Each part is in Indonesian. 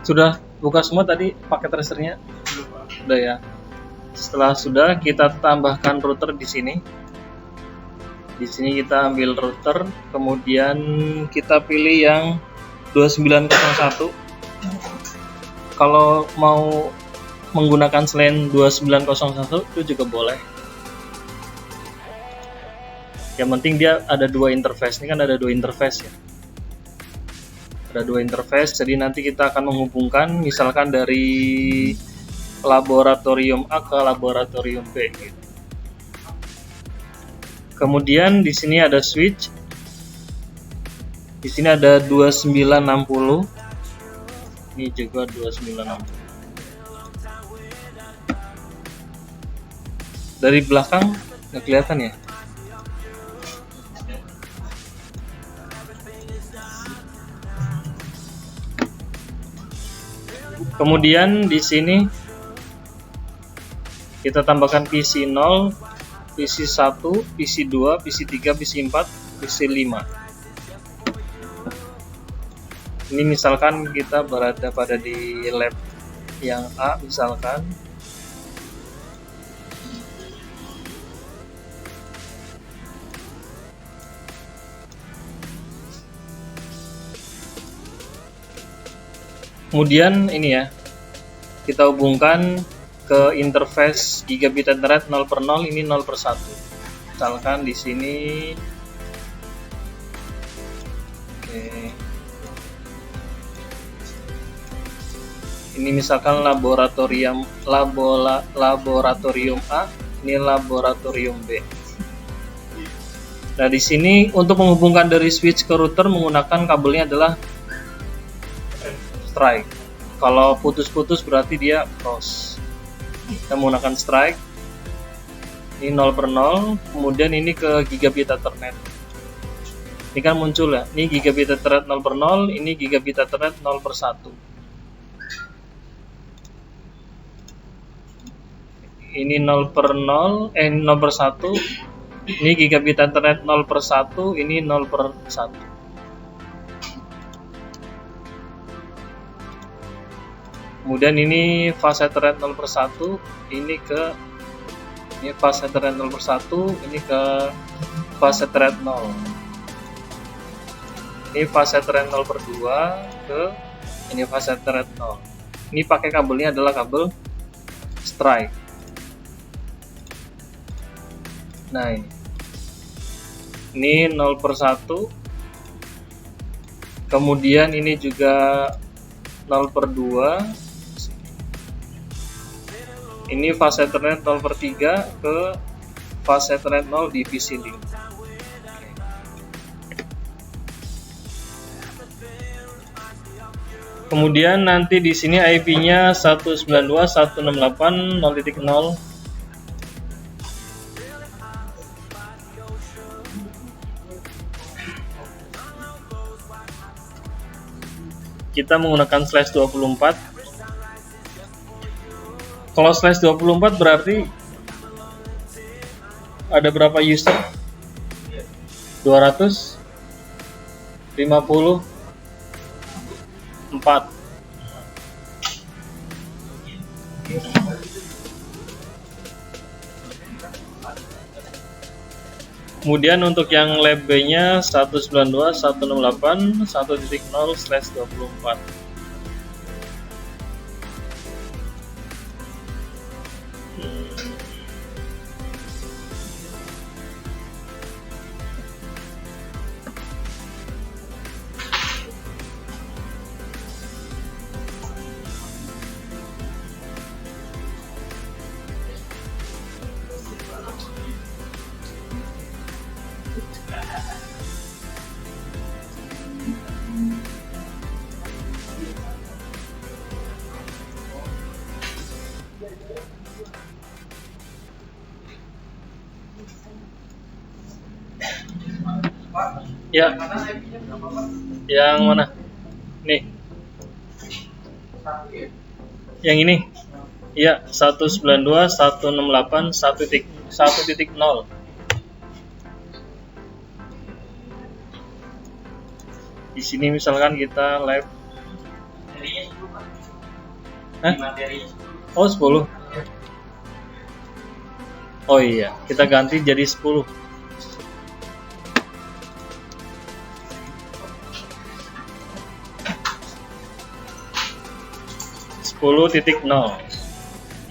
Sudah buka semua tadi paket tracernya? Udah ya. Setelah sudah, kita tambahkan router di sini. Di sini kita ambil router, kemudian kita pilih yang 2901. Kalau mau menggunakan selain 2901 itu juga boleh. Yang penting dia ada dua interface. Ini kan ada dua interface ya. Ada dua interface, jadi nanti kita akan menghubungkan misalkan dari laboratorium A ke laboratorium B gitu. Kemudian di sini ada switch. Di sini ada 2960. Ini juga 2960. Dari belakang nggak kelihatan ya? Kemudian di sini kita tambahkan PC 0, PC 1, PC 2, PC 3, PC 4, PC 5. Ini misalkan kita berada pada di lab yang A misalkan. Kemudian ini ya, kita hubungkan ke interface gigabit Ethernet 0/0, ini 0/1. Misalkan di sini, oke. Ini misalkan laboratorium A, ini laboratorium B. Nah di sini untuk menghubungkan dari switch ke router menggunakan kabelnya adalah strike. Kalau putus-putus berarti dia cross. Kita menggunakan strike. Ini 0/0, kemudian ini ke gigabit Ethernet. Ini kan muncul ya. Ini gigabit Ethernet 0/0, ini gigabit Ethernet 0/1. Ini 0/0, 0/1. Ini gigabit Ethernet 0/1, ini 0/1. Kemudian ini fase Ethernet 0/1, ini fase Ethernet 0/1, ini ke fase Ethernet 0. Ini fase Ethernet 0/2 ke ini fase Ethernet 0. Ini pakai kabelnya adalah kabel strike. Nah ini 0/1. Kemudian ini juga 0/2. Ini fase Ethernet 0/3 ke fase Ethernet 0 di PC link. Kemudian nanti di sini IP-nya 192.168.0.0. Kita menggunakan /24. Kalau /24 berarti ada berapa user? 254. Kemudian untuk yang lab B-nya 192.168.1.0/24. Ya, yang mana? Nih, yang ini. Ya, 192.168.1.0. Di sini misalkan kita lab Hah? Oh 10. Oh iya, kita ganti jadi 10. .0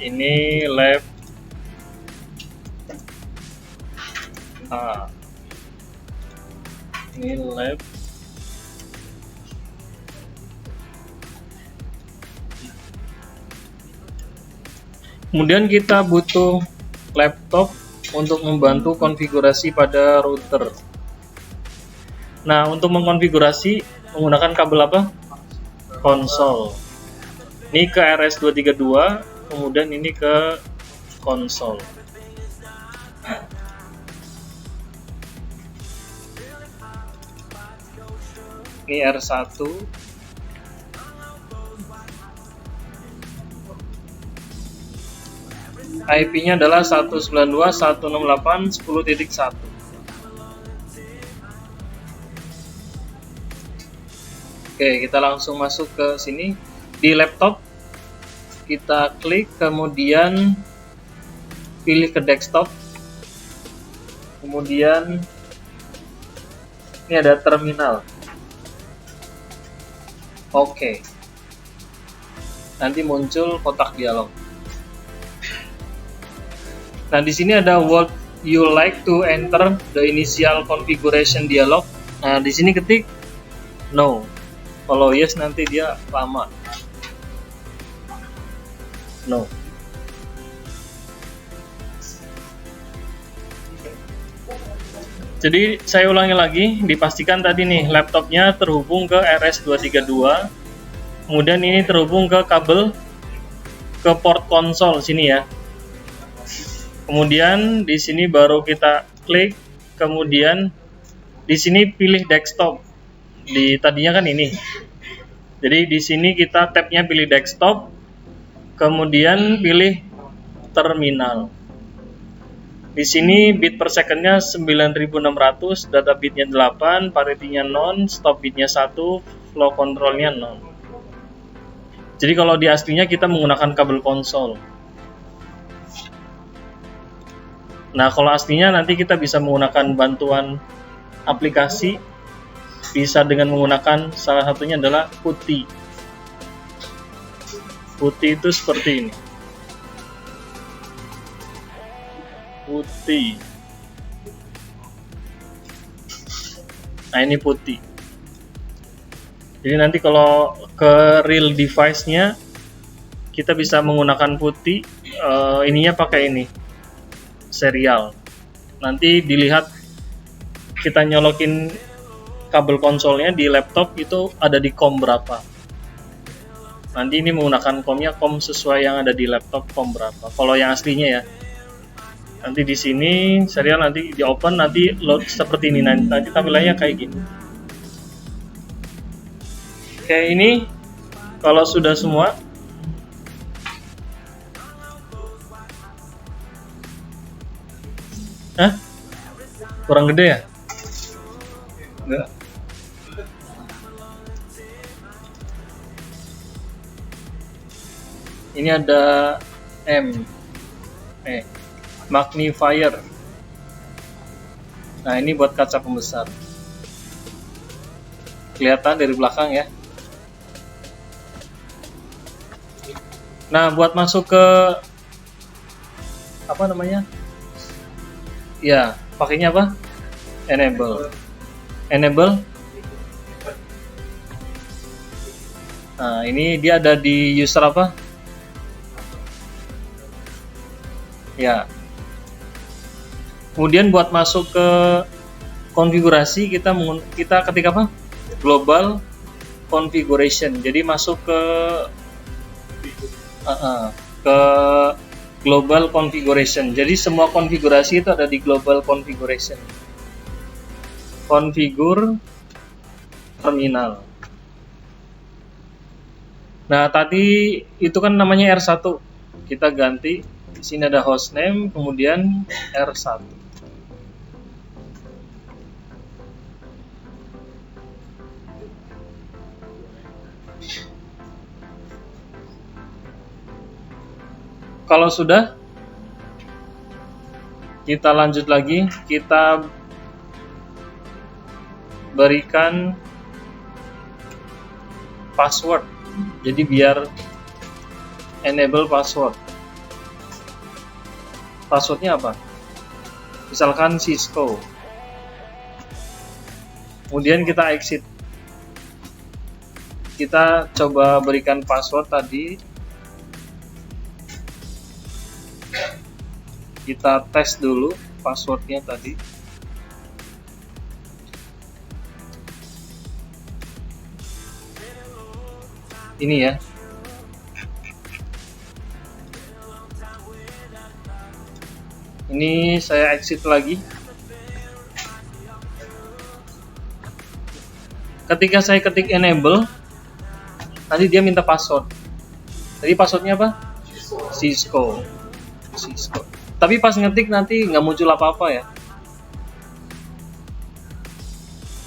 ini lab A, ini lab kemudian kita butuh laptop untuk membantu konfigurasi pada router. Nah, untuk mengkonfigurasi menggunakan kabel apa? Konsol. Ini ke RS232, kemudian ini ke konsol. Ini R1. IP-nya adalah 192.168.10.1. Oke, kita langsung masuk ke sini. Di laptop kita klik, kemudian pilih ke desktop, kemudian ini ada terminal. Oke, nanti muncul kotak dialog. Nah, di sini ada would you like to enter the initial configuration dialog. Nah, di sini ketik no. Kalau yes nanti dia lama. No. Jadi saya ulangi lagi, dipastikan tadi nih laptopnya terhubung ke RS232, kemudian ini terhubung ke kabel ke port konsol sini ya. Kemudian di sini baru kita klik, kemudian di sini pilih desktop. Di tadinya kan ini. Jadi di sini kita tabnya pilih desktop, kemudian pilih terminal. Di sini bit per secondnya 9600, data bitnya 8, parity-nya 0, stop bitnya 1, flow controlnya 0. Jadi kalau di aslinya kita menggunakan kabel konsol. Nah, kalau aslinya nanti kita bisa menggunakan bantuan aplikasi, bisa dengan menggunakan salah satunya adalah PuTTY. PuTTY itu seperti ini. PuTTY. Nah, ini PuTTY. Jadi nanti kalau ke real device-nya kita bisa menggunakan PuTTY, ininya pakai ini serial. Nanti dilihat kita nyolokin kabel konsolnya di laptop itu ada di COM berapa. Nanti ini menggunakan COM-nya COM sesuai yang ada di laptop COM berapa. Kalau yang aslinya ya. Nanti di sini serial nanti di open, nanti load seperti ini, nanti tampilannya kayak gini. Oke, ini kalau sudah semua. Hah? Kurang gede ya? Enggak. Ini ada magnifier. Nah, ini buat kaca pembesar. Kelihatan dari belakang ya. Nah, buat masuk ke apa namanya? Ya, pakainya apa? Enable. Nah, ini dia ada di user apa? Ya. Kemudian buat masuk ke konfigurasi kita ketik apa? Global configuration. Jadi masuk ke global configuration. Jadi semua konfigurasi itu ada di global configuration. Configure terminal. Nah, tadi itu kan namanya R1. Kita ganti. Di sini ada hostname, kemudian R1. Kalau sudah, kita lanjut lagi, kita berikan password. Jadi biar enable password. Passwordnya apa? Misalkan Cisco. Kemudian kita exit. Kita coba berikan password tadi. Kita tes dulu passwordnya tadi. Ini ya. Ini saya exit lagi. Ketika saya ketik enable, nanti dia minta password. Jadi passwordnya apa? Cisco. Tapi pas ngetik nanti nggak muncul apa-apa ya.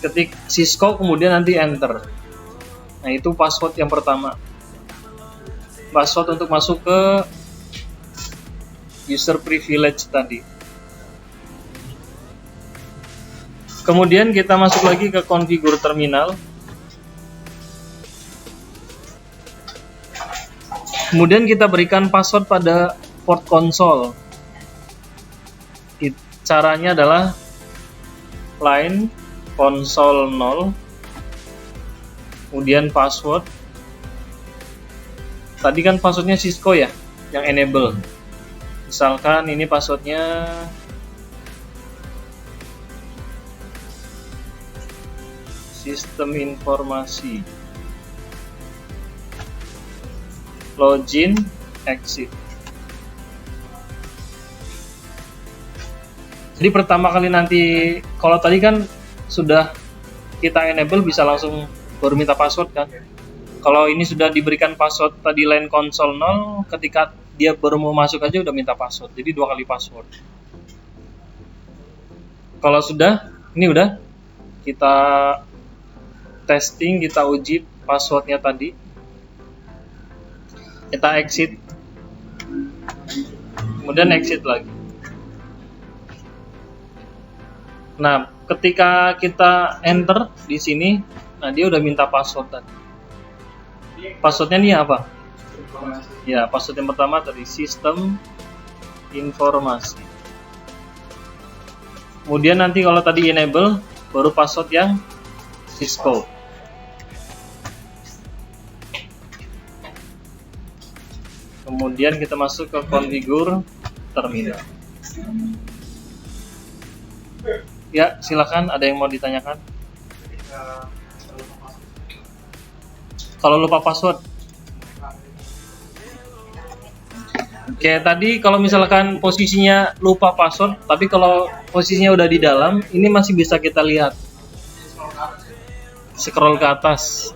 Ketik Cisco kemudian nanti enter. Nah itu password yang pertama. Password untuk masuk ke user privilege tadi. Kemudian kita masuk lagi ke configure terminal. Kemudian kita berikan password pada port console. Caranya adalah line console 0, kemudian password. Tadi kan passwordnya Cisco ya, yang enable. Misalkan ini passwordnya sistem informasi, login, exit. Jadi pertama kali nanti, kalau tadi kan sudah kita enable bisa langsung baru minta password kan. Kalau ini sudah diberikan password tadi line console 0, ketika dia baru mau masuk aja udah minta password. Jadi 2 kali password. Kalau sudah, ini udah kita testing, kita uji passwordnya tadi. Kita exit. Kemudian exit lagi. Nah, ketika kita enter di sini, nah dia udah minta password tadi. Passwordnya ini apa? Ya, password yang pertama tadi sistem informasi. Kemudian nanti kalau tadi enable, baru password yang Cisco. Kemudian kita masuk ke configure terminal. Ya, silakan. Ada yang mau ditanyakan? Kalau lupa password. Oke, tadi kalau misalkan posisinya lupa password, tapi kalau posisinya udah di dalam, ini masih bisa kita lihat. Scroll ke atas.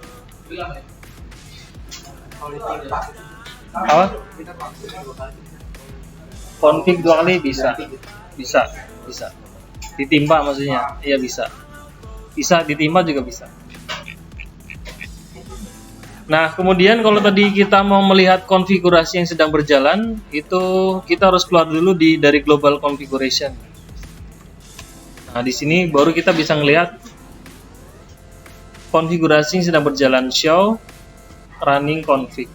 Apa? Config 2 kali bisa. Ditimpa maksudnya, iya bisa ditimpa juga bisa. Nah kemudian kalau tadi kita mau melihat konfigurasi yang sedang berjalan, itu kita harus keluar dulu dari global configuration. Nah di sini baru kita bisa melihat konfigurasi yang sedang berjalan, show running config.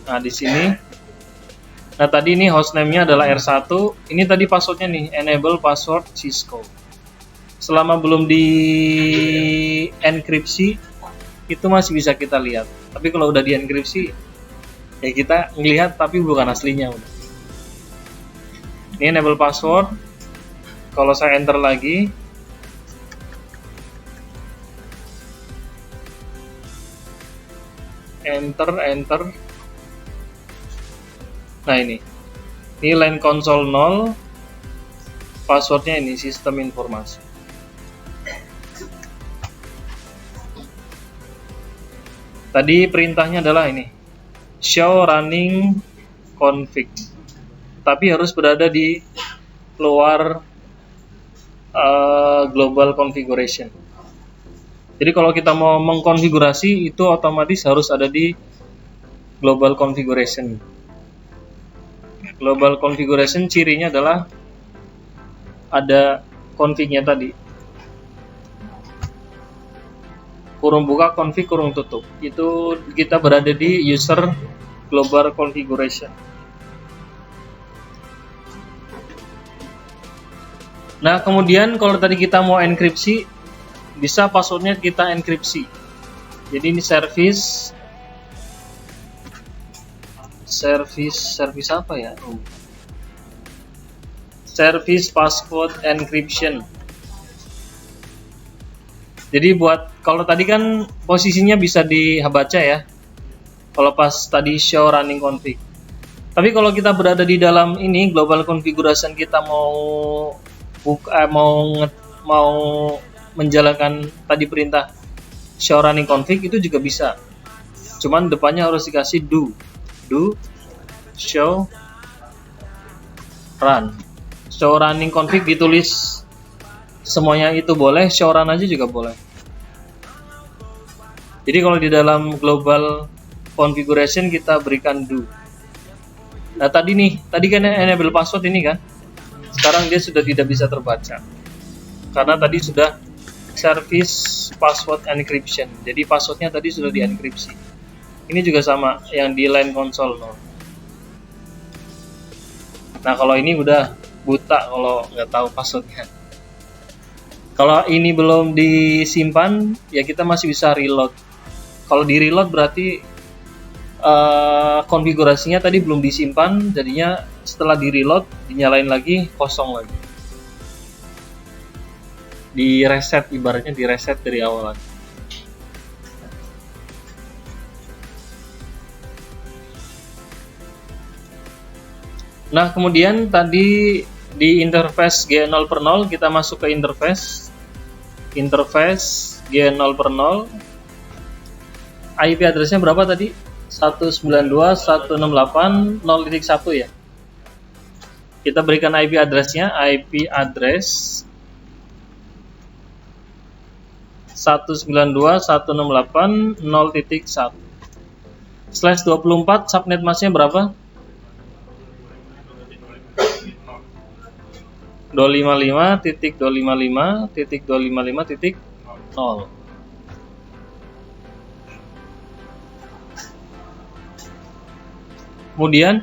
Nah di sini. Nah tadi ini hostname-nya adalah R1. Ini tadi passwordnya nih, enable password Cisco. Selama belum di enkripsi, itu masih bisa kita lihat. Tapi kalau udah di enkripsi, ya kita ngelihat tapi bukan aslinya udah. Ini enable password. Kalau saya enter lagi, enter. Nah ini line console 0, passwordnya ini sistem informasi. Tadi perintahnya adalah ini, show running config, tapi harus berada di luar global configuration. Jadi kalau kita mau mengkonfigurasi itu otomatis harus ada di global configuration. Global configuration cirinya adalah ada config-nya tadi. Kurung buka, config, kurung tutup. Itu kita berada di user global configuration. Nah, kemudian kalau tadi kita mau enkripsi, bisa passwordnya kita enkripsi. Jadi ini service apa ya? Service password encryption. Jadi buat kalau tadi kan posisinya bisa dibaca ya. Kalau pas tadi show running config. Tapi kalau kita berada di dalam ini global configuration, kita mau menjalankan tadi perintah show running config, itu juga bisa. Cuman depannya harus dikasih do show run. Show running config ditulis semuanya itu boleh, show run aja juga boleh. Jadi kalau di dalam global configuration kita berikan do. Nah tadi kan enable password ini kan, sekarang dia sudah tidak bisa terbaca karena tadi sudah service password encryption. Jadi passwordnya tadi sudah dienkripsi. Ini juga sama yang di line console. Nah kalau ini udah buta kalau nggak tahu passwordnya. Kalau ini belum disimpan ya kita masih bisa reload. Kalau di reload berarti konfigurasinya tadi belum disimpan, jadinya setelah di reload dinyalain lagi kosong lagi, di reset, ibaratnya di reset dari awal lagi. Nah kemudian tadi di interface G0/0 kita masuk ke interface G0/0. IP addressnya berapa tadi? 192.168.0.1 ya. Kita berikan IP addressnya, IP address 192.168.0.1/24 subnet masknya berapa? 255.255.255.0. Kemudian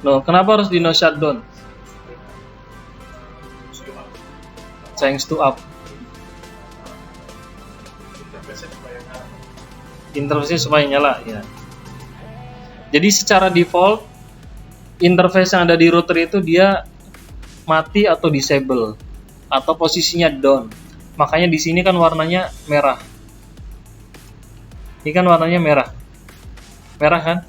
kenapa harus di no shutdown? Thanks to up. Interface supaya nyala ya. Jadi secara default interface yang ada di router itu dia mati atau disable atau posisinya down. Makanya di sini kan warnanya merah. Ini kan warnanya merah kan?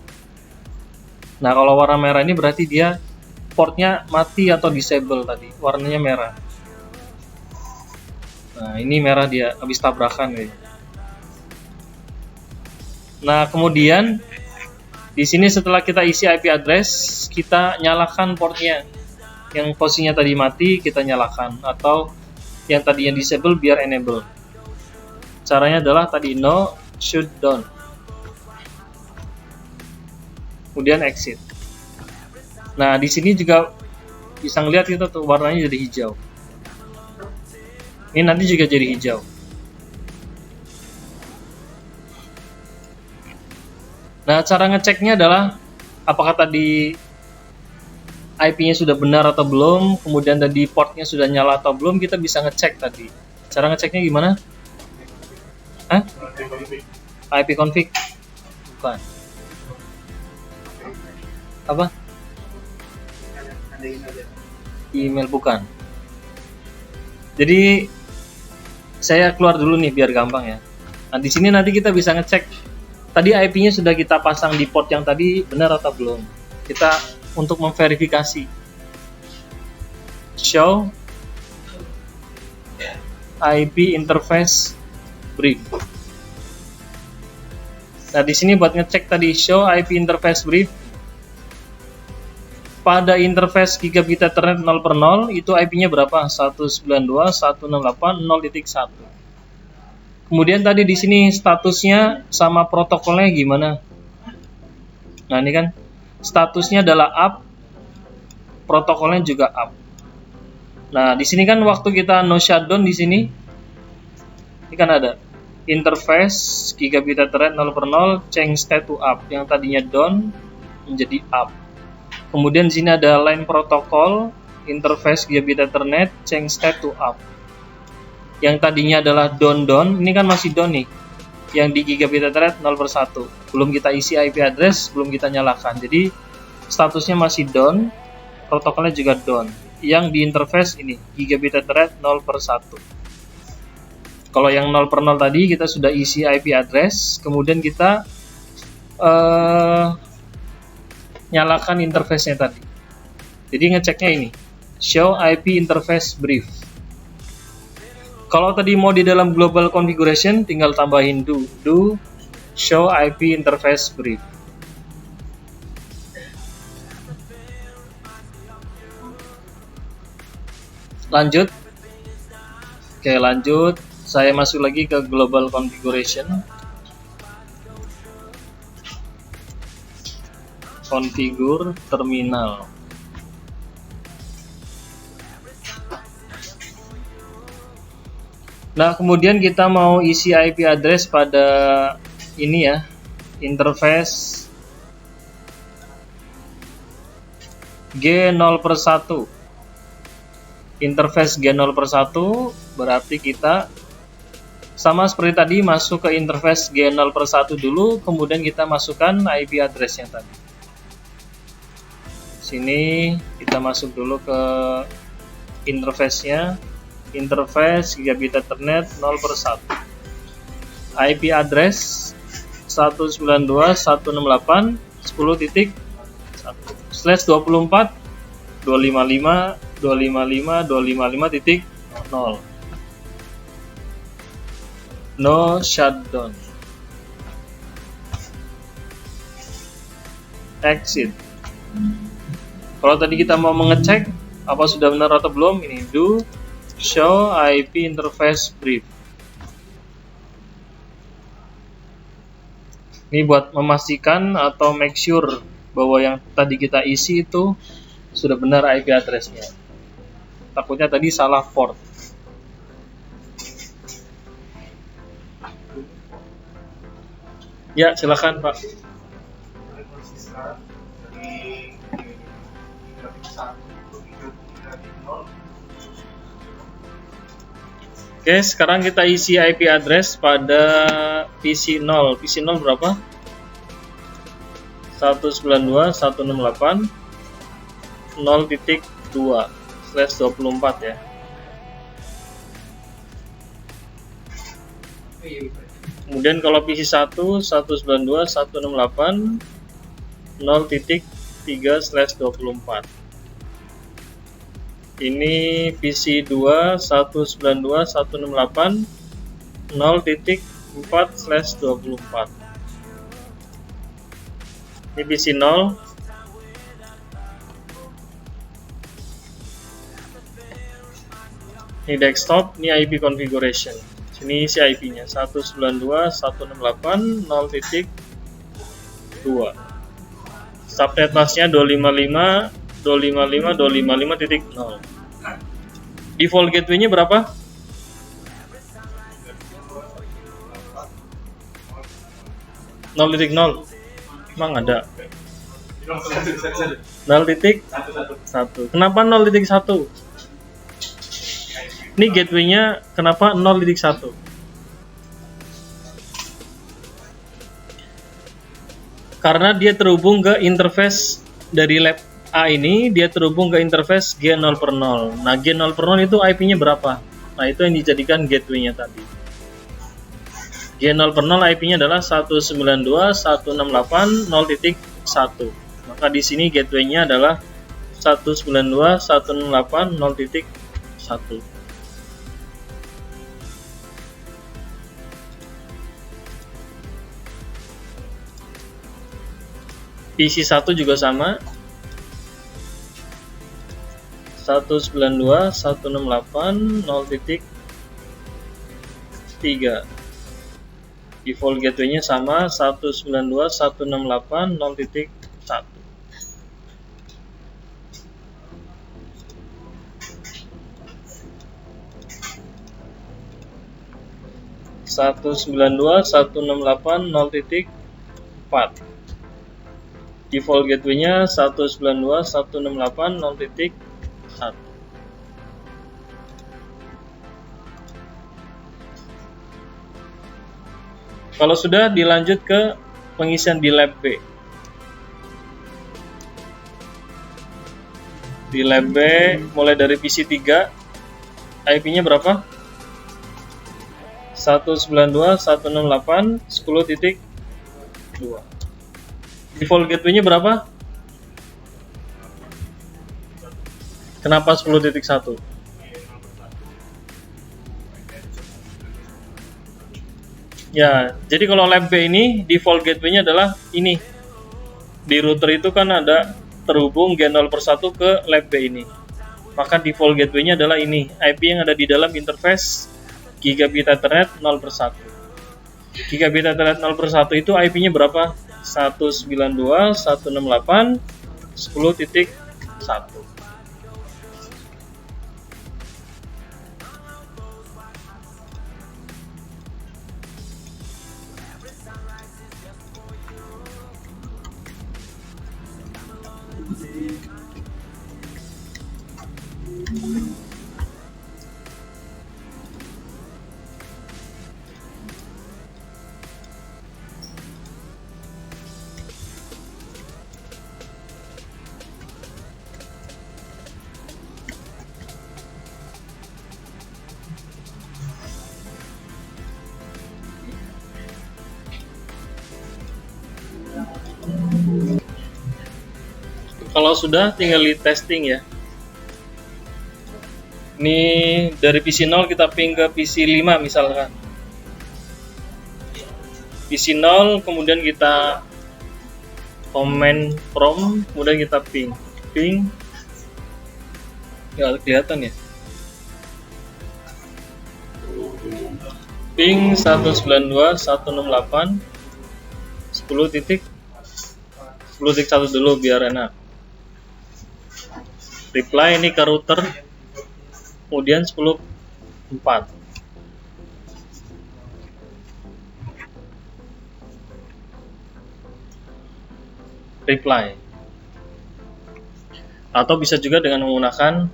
Nah kalau warna merah ini berarti dia portnya mati atau disable tadi, warnanya merah. Nah ini merah, dia habis tabrakan nih. Nah kemudian di sini setelah kita isi IP address, kita nyalakan portnya. Yang posisinya tadi mati kita nyalakan, atau yang tadinya disable biar enable. Caranya adalah tadi no shutdown. Kemudian exit. Nah di sini juga bisa ngeliat kita tuh warnanya jadi hijau. Ini nanti juga jadi hijau. Nah cara ngeceknya adalah apakah tadi IP-nya sudah benar atau belum, kemudian tadi portnya sudah nyala atau belum, kita bisa ngecek tadi. Cara ngeceknya gimana? IP config? Bukan. Apa? Email bukan. Jadi saya keluar dulu nih biar gampang ya. Nah di sini nanti kita bisa ngecek tadi IP-nya sudah kita pasang di port yang tadi benar atau belum. Kita untuk memverifikasi show IP interface brief. Nah di sini buat ngecek tadi show IP interface brief. Pada interface gigabit Ethernet 0/0 itu IP-nya berapa? 192.168.0.1. Kemudian tadi di sini statusnya sama protokolnya gimana? Nah ini kan statusnya adalah up, protokolnya juga up. Nah, di sini kan waktu kita no shutdown di sini, ini kan ada interface gigabit Ethernet 0/0 change state to up, yang tadinya down menjadi up. Kemudian di sini ada line protokol interface gigabit Ethernet change state to up. Yang tadinya adalah down, ini kan masih down nih. Yang di gigabit Ethernet 0/1. Belum kita isi IP address, belum kita nyalakan. Jadi statusnya masih down, protokolnya juga down. Yang di interface ini gigabit Ethernet 0/1. Kalau yang 0/0 tadi kita sudah isi IP address, kemudian kita nyalakan interface-nya tadi. Jadi ngeceknya ini, show IP interface brief. Kalau tadi mau di dalam global configuration, tinggal tambahin do show IP interface brief. Lanjut. Oke, lanjut. Saya masuk lagi ke global configuration. Configure terminal. Nah, kemudian kita mau isi IP address pada ini ya, interface G0/1. Interface G0/1 berarti kita sama seperti tadi masuk ke interface G0/1 dulu, kemudian kita masukkan IP address-nya tadi. Sini kita masuk dulu ke interface-nya, interface gigabit Ethernet 0/1. IP address 192.168.10.255.255.255.0. No shutdown. Exit. Kalau tadi kita mau mengecek apa sudah benar atau belum, ini do show IP interface brief. Ini buat memastikan atau make sure bahwa yang tadi kita isi itu sudah benar IP address-nya. Takutnya tadi salah port. Ya, silakan Pak. Oke, sekarang kita isi IP address pada PC 0. PC 0 berapa? 192.168.0.2/24 ya. Kemudian kalau PC 1 192.168.0.3/24. Ini PC 2 192.168.0.4/24. Ini PC 0. Ini desktop, ini IP configuration. Sini isi IP-nya 192.168.0.2. Subnet masknya 255.255.255.0. Default gateway-nya berapa? Nol. Emang ada? 0.1. Kenapa 0.1? Ini gateway-nya kenapa 0.1? Karena dia terhubung ke interface dari lab A ini, dia terhubung ke interface G0/0. Nah, G0/0 itu IP-nya berapa? Nah, itu yang dijadikan gateway-nya tadi. G0/0 IP-nya adalah 192.168.0.1. Maka di sini gateway-nya adalah 192.168.0.1. PC 1 juga sama, 192.168.0.3. Default gateway-nya sama, 192.168.0.1. 192.168.0.4. Default gateway-nya 192.168.0.1. Kalau sudah, dilanjut ke pengisian di lab B. Di lab B mulai dari PC 3, IP-nya berapa? 192.168.10.2. Default gateway-nya berapa? Kenapa 10.1? Ya, jadi kalau lab B ini default gateway-nya adalah ini. Di router itu kan ada terhubung G0/1 ke lab B ini. Maka default gateway-nya adalah ini, IP yang ada di dalam interface Gigabit Ethernet 0/1. Gigabit Ethernet 0/1 itu IP-nya berapa? 192.168.10.1. Kalau sudah, tinggal di testing ya. Ini dari PC 0 kita ping ke PC 5 misalkan. PC 0, kemudian kita command from, kemudian kita ping. Ya, kelihatan ya. Ping 192.168.10.1 dulu biar enak. Reply ini ke router, kemudian 10.4. Reply. Atau bisa juga dengan menggunakan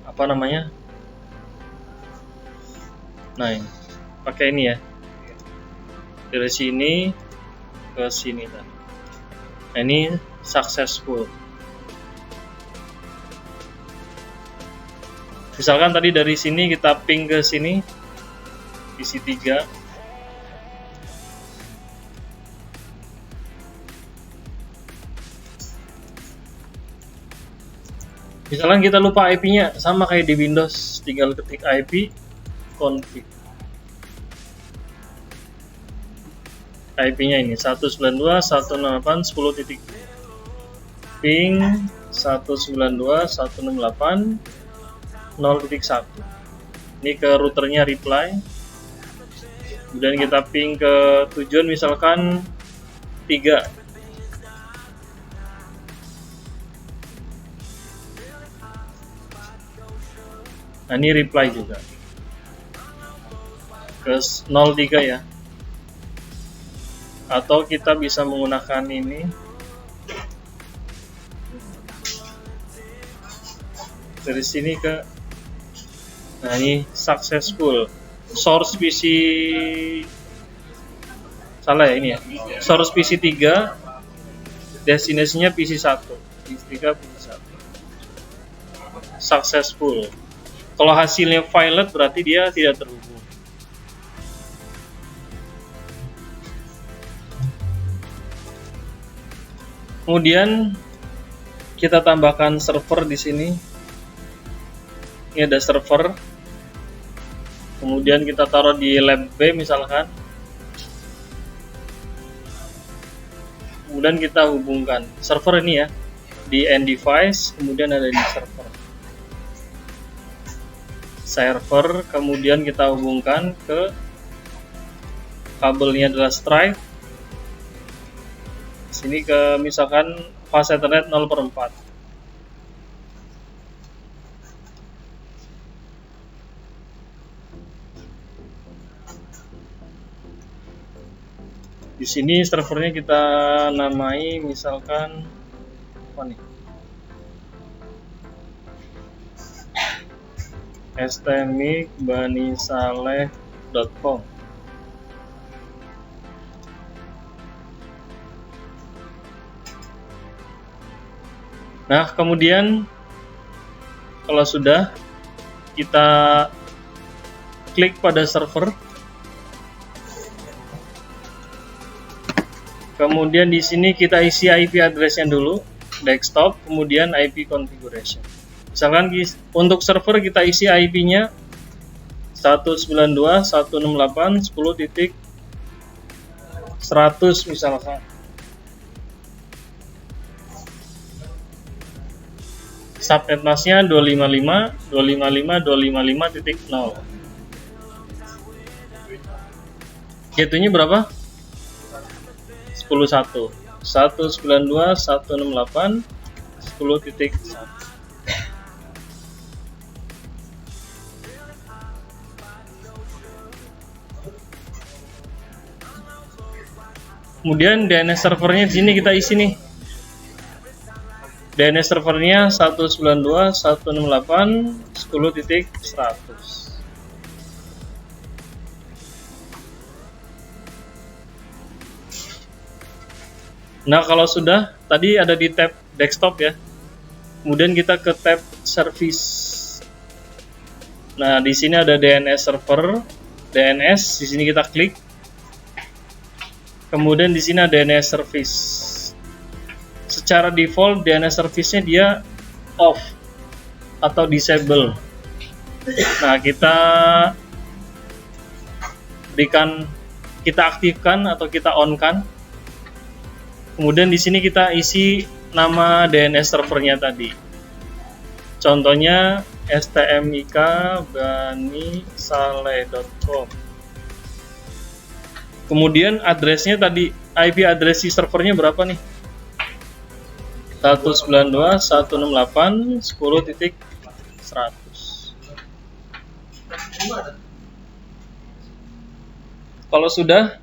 apa namanya? Nah, ini. Pakai ini ya. Dari sini ke sini tadi. Nah, ini successful. Misalkan tadi dari sini kita ping ke sini PC 3. Misalkan kita lupa IP-nya, sama kayak di Windows, tinggal ketik IP config. IP-nya ini 192.168.10. Ping 192.168.0.1. Ini ke routernya reply. Kemudian kita ping ke tujuan misalkan 3. Nah, ini reply juga ke 03 ya. Atau kita bisa menggunakan ini dari sini ke, nah ini successful. Source PC salah ya ini ya. Source PC 3, destinasinya PC 1. PC 3 PC 1. Successful. Kalau hasilnya violet berarti dia tidak terhubung. Kemudian kita tambahkan server di sini. Ini ada server. Kemudian kita taruh di lab B misalkan. Kemudian kita hubungkan server ini ya di end device, kemudian ada di server. Server, kemudian kita hubungkan ke kabelnya adalah strike. Sini ke misalkan fast Ethernet 0/4. Di sini servernya kita namai misalkan apa nih? stmik.banisaleh.com. Nah, kemudian kalau sudah, kita klik pada server. Kemudian di sini kita isi IP address-nya dulu, desktop, kemudian IP configuration. Misalkan untuk server kita isi IP-nya 192.168.10.100 misalkan. Subnet mask-nya 255.255.255.0. Gateway-nya berapa? 10.1. 192.168.10.1. Kemudian DNS servernya di sini kita isi nih. DNS servernya 192.168.10.100. Nah, kalau sudah, tadi ada di tab desktop ya. Kemudian kita ke tab service. Nah, di sini ada DNS server, DNS, di sini kita klik. Kemudian di sini ada DNS service. Secara default DNS service-nya dia off atau disable. Nah, kita aktifkan atau kita on-kan. Kemudian di sini kita isi nama DNS servernya tadi. Contohnya stmik.banisaleh.com. Kemudian addressnya tadi, IP address si servernya berapa nih? 192.168.10.100. Kalau sudah,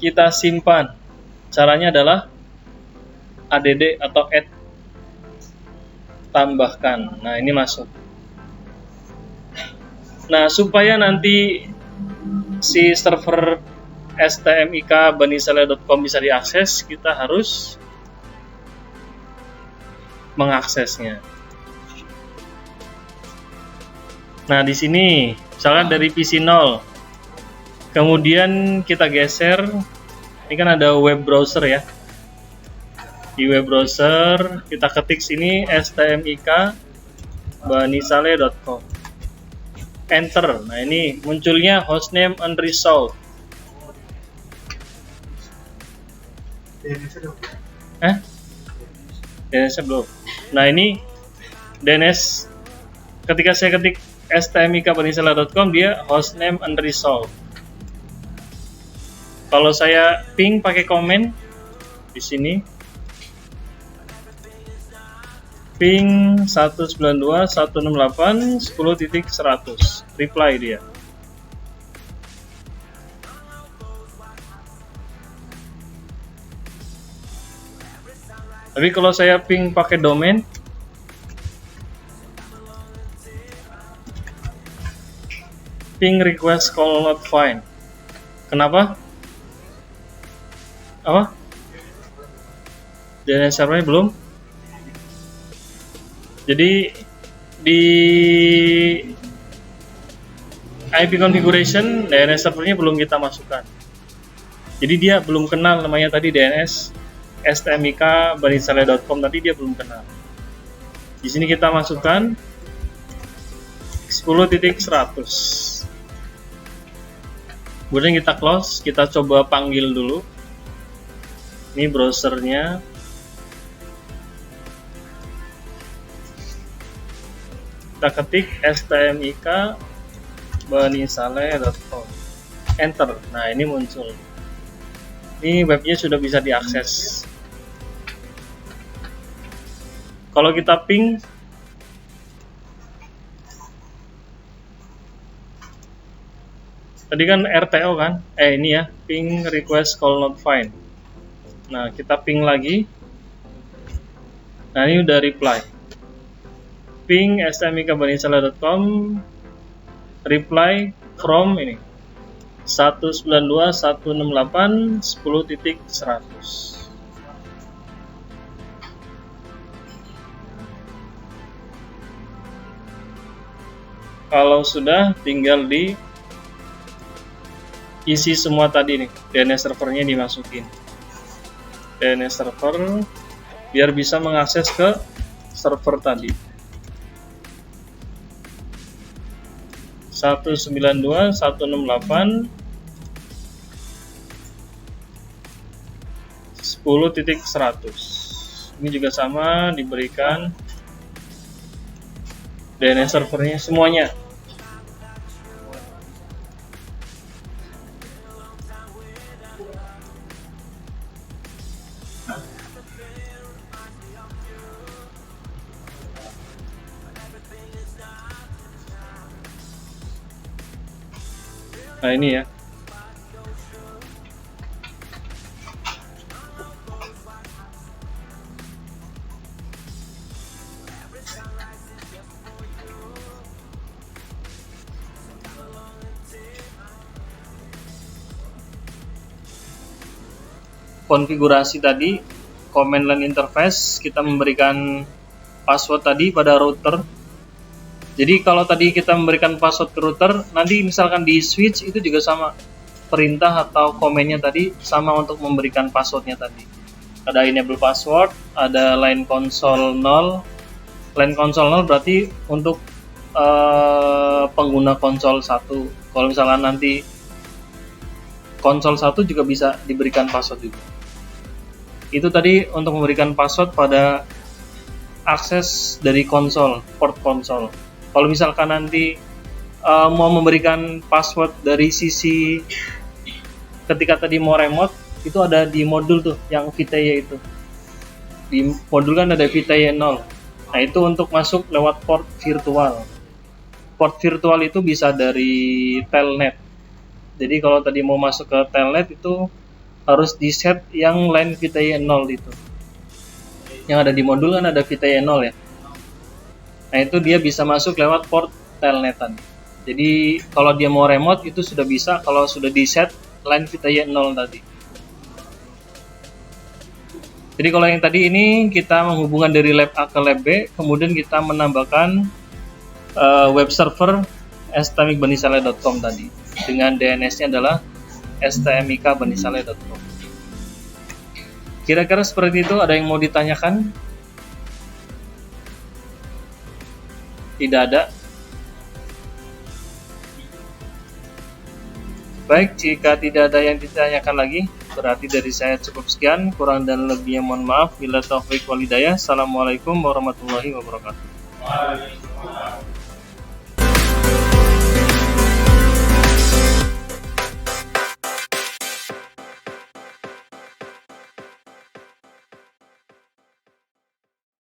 kita simpan. Caranya adalah add atau add, tambahkan. Nah, ini masuk. Nah, supaya nanti si server stmik.banisaleh.com bisa diakses, kita harus mengaksesnya. Nah, di sini misalkan dari PC 0, kemudian kita geser. Ini kan ada web browser ya. Di web browser kita ketik sini stmik.banisaleh.com. Enter. Nah, ini munculnya hostname unresolved. DNS belum. Nah, ini DNS ketika saya ketik stmik.banisaleh.com, dia hostname unresolved. Kalau saya ping pakai komen di sini, ping 192.168.10.100, reply dia. Tapi kalau saya ping pakai domain, ping request call not find. Kenapa? Apa? DNS servernya belum. Jadi di IP configuration DNS servernya belum kita masukkan. Jadi dia belum kenal namanya tadi DNS stmik.banisaleh.com, tadi dia belum kenal. Di sini kita masukkan 10.100. Kemudian kita close, kita coba panggil dulu. Ini browsernya. Kita ketik stmik.banisaleh.com. Enter. Nah, ini muncul. Ini webnya sudah bisa diakses. Kalau kita ping, Tadi kan RTO kan? Ini ya, ping request call not find. Nah, kita ping lagi. Nah, ini udah reply. Ping stmikbanisala.com, reply from ini 192.168.10.100. Kalau sudah, tinggal di isi semua tadi nih, DNS servernya dimasukin. DNS server biar bisa mengakses ke server tadi. 192.168.10.100. Ini juga sama, diberikan DNS servernya semuanya. Nah, ini ya. Konfigurasi tadi, command line interface, kita memberikan password tadi pada router. Jadi kalau tadi kita memberikan password ke router, nanti misalkan di switch itu juga sama, perintah atau komennya tadi sama untuk memberikan passwordnya tadi. Ada enable password, ada line console 0. Line console 0 berarti untuk pengguna konsol 1. Kalau misalkan nanti konsol 1 juga bisa diberikan password juga. Itu tadi untuk memberikan password pada akses dari konsol, port konsol. Kalau misalkan nanti mau memberikan password dari sisi ketika tadi mau remote, itu ada di modul tuh yang VTY itu. Di modul kan ada VTY 0. Nah, itu untuk masuk lewat port virtual. Port virtual itu bisa dari telnet. Jadi kalau tadi mau masuk ke telnet itu harus di set yang line VTY 0 itu. Yang ada di modul kan ada VTY 0 ya. Nah, itu dia bisa masuk lewat port telnetan. Jadi kalau dia mau remote itu sudah bisa kalau sudah di set line VTY 0 tadi. Jadi kalau yang tadi ini kita menghubungkan dari lab A ke lab B, kemudian kita menambahkan web server stmikbanisala.com tadi dengan DNS-nya adalah stmikbanisala.com. Kira-kira seperti itu. Ada yang mau ditanyakan? Tidak ada. Baik, jika tidak ada yang ditanyakan lagi, berarti dari saya cukup sekian. Kurang dan lebihnya mohon maaf. Bila taufik wal hidayah. Assalamualaikum warahmatullahi wabarakatuh.